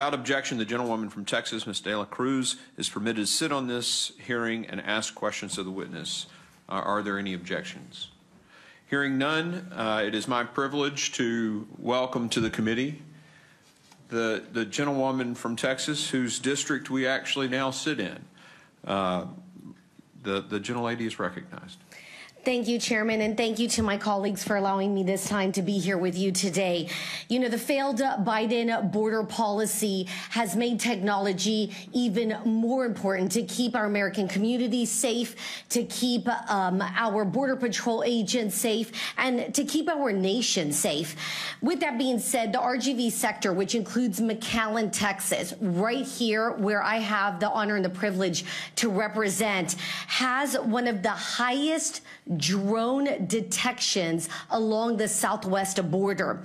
Without objection, the gentlewoman from Texas, Ms. De La Cruz, is permitted to sit on this hearing and ask questions of the witness. Are there any objections? Hearing none, it is my privilege to welcome to the committee the gentlewoman from Texas, whose district we actually now sit in. The gentlelady is recognized. Thank you, Chairman, and thank you to my colleagues for allowing me this time to be here with you today. You know, the failed Biden border policy has made technology even more important to keep our American communities safe, to keep our Border Patrol agents safe, and to keep our nation safe. With that being said, the RGV sector, which includes McAllen, Texas, right here where I have the honor and the privilege to represent, has one of the highest drone detections along the southwest border.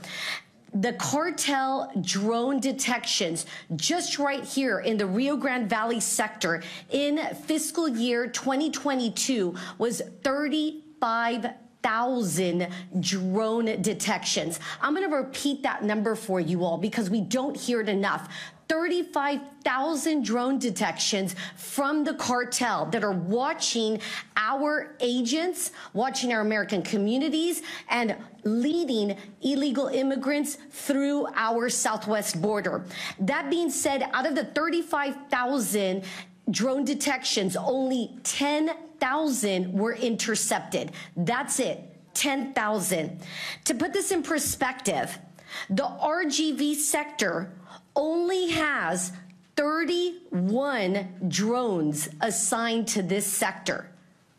The cartel drone detections just right here in the Rio Grande Valley sector in fiscal year 2022 was 35,000 drone detections. I'm going to repeat that number for you all because we don't hear it enough. 35,000 drone detections from the cartel that are watching our agents, watching our American communities, and leading illegal immigrants through our southwest border. That being said, out of the 35,000 drone detections, only 10,000 were intercepted. That's it, 10,000. To put this in perspective, the RGV sector only has 31 drones assigned to this sector.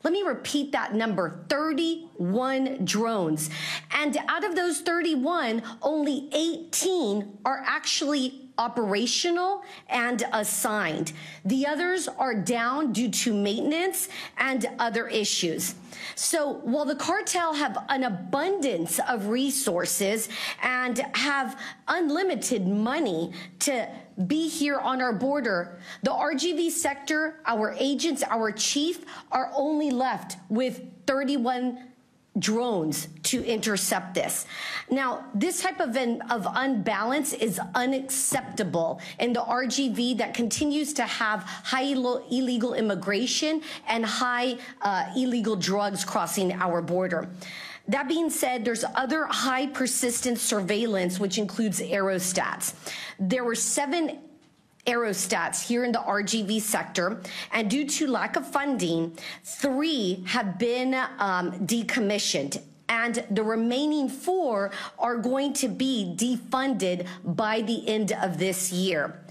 Let me repeat that number, 31 drones. And out of those 31, only 18 are actually operational and assigned. The others are down due to maintenance and other issues. So while the cartel have an abundance of resources and have unlimited money to be here on our border, the RGV sector, our agents, our chief, are only left with 31 drones to intercept this. Now, this type of unbalance is unacceptable in the RGV that continues to have high illegal immigration and high illegal drugs crossing our border. That being said, there's other high persistent surveillance, which includes aerostats. There were 7 aerostats here in the RGV sector, and due to lack of funding, 3 have been decommissioned, and the remaining 4 are going to be defunded by the end of this year.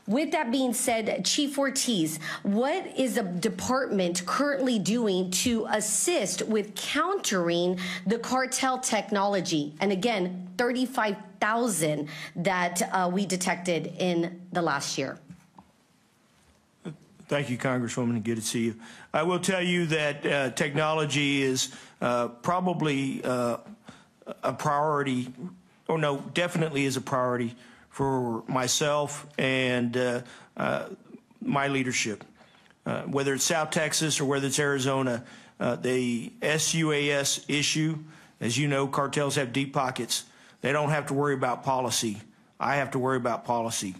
With that being said, Chief Ortiz, what is the department currently doing to assist with countering the cartel technology? And again, 35,000 that we detected in the last year. Thank you, Congresswoman. Good to see you. I will tell you that technology is probably a priority, or no, definitely is a priority for myself and my leadership. Whether it's South Texas or whether it's Arizona, the SUAS issue, as you know, cartels have deep pockets. They don't have to worry about policy. I have to worry about policy.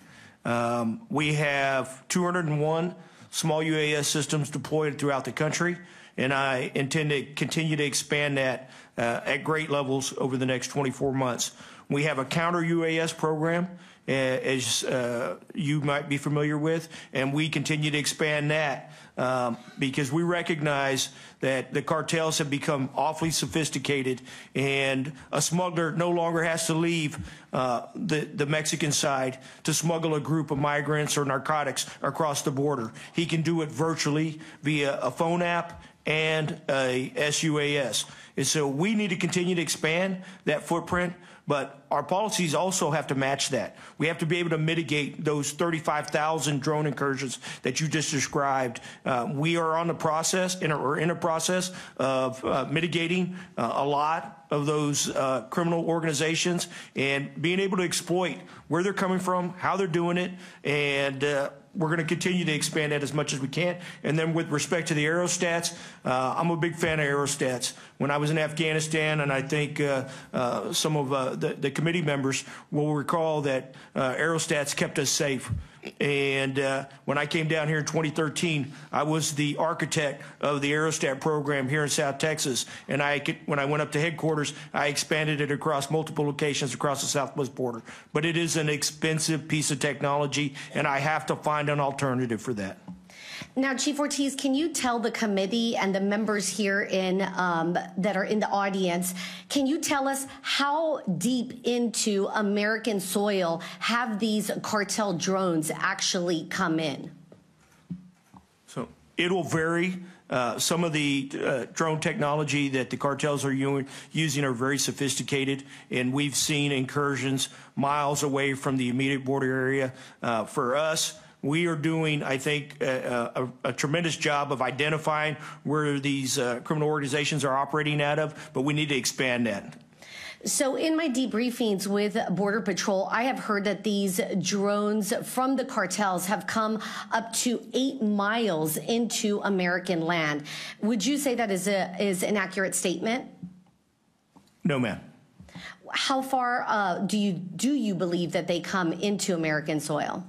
We have 201 small UAS systems deployed throughout the country, and I intend to continue to expand that at great levels over the next 24 months. We have a counter UAS program, as you might be familiar with, and we continue to expand that because we recognize that the cartels have become awfully sophisticated, and a smuggler no longer has to leave the Mexican side to smuggle a group of migrants or narcotics across the border. He can do it virtually via a phone app and a SUAS. And so we need to continue to expand that footprint, but our policies also have to match that. We have to be able to mitigate those 35,000 drone incursions that you just described. We are on the process, we're in a process of mitigating a lot of those criminal organizations and being able to exploit where they're coming from, how they're doing it, and we're going to continue to expand that as much as we can. And then with respect to the aerostats, I'm a big fan of aerostats. When I was in Afghanistan, and I think some of the committee members will recall that aerostats kept us safe. And when I came down here in 2013, I was the architect of the aerostat program here in South Texas. And when I went up to headquarters, I expanded it across multiple locations across the southwest border. But it is an expensive piece of technology, and I have to find an alternative for that. Now, Chief Ortiz, can you tell the committee and the members here in that are in the audience, can you tell us how deep into American soil have these cartel drones actually come in? So it will vary. Some of the drone technology that the cartels are using are very sophisticated, and we've seen incursions miles away from the immediate border area. For us, we are doing, I think, a tremendous job of identifying where these criminal organizations are operating out of, but we need to expand that. So in my debriefings with Border Patrol, I have heard that these drones from the cartels have come up to 8 miles into American land. Would you say that is an accurate statement? No, ma'am. How far do you believe that they come into American soil?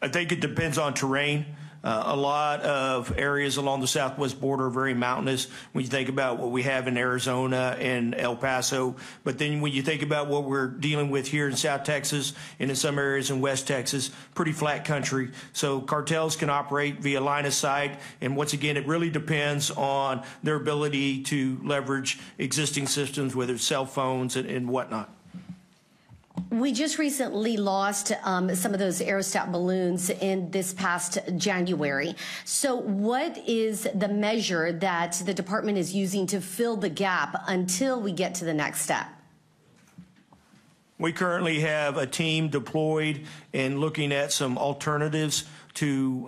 I think it depends on terrain. A lot of areas along the southwest border are very mountainous when you think about what we have in Arizona and El Paso. But then when you think about what we're dealing with here in South Texas and in some areas in West Texas, pretty flat country. So cartels can operate via line of sight. And once again, it really depends on their ability to leverage existing systems, whether it's cell phones and whatnot. We just recently lost some of those aerostat balloons in this past January. So what is the measure that the department is using to fill the gap until we get to the next step? We currently have a team deployed and looking at some alternatives to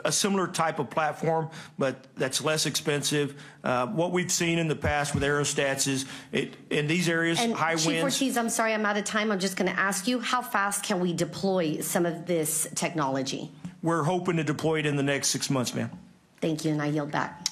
a similar type of platform, but that's less expensive. What we've seen in the past with aerostats is in these areas, and high winds. Chief Ortiz, I'm sorry, I'm out of time. I'm just going to ask you, how fast can we deploy some of this technology? We're hoping to deploy it in the next 6 months, ma'am. Thank you, and I yield back.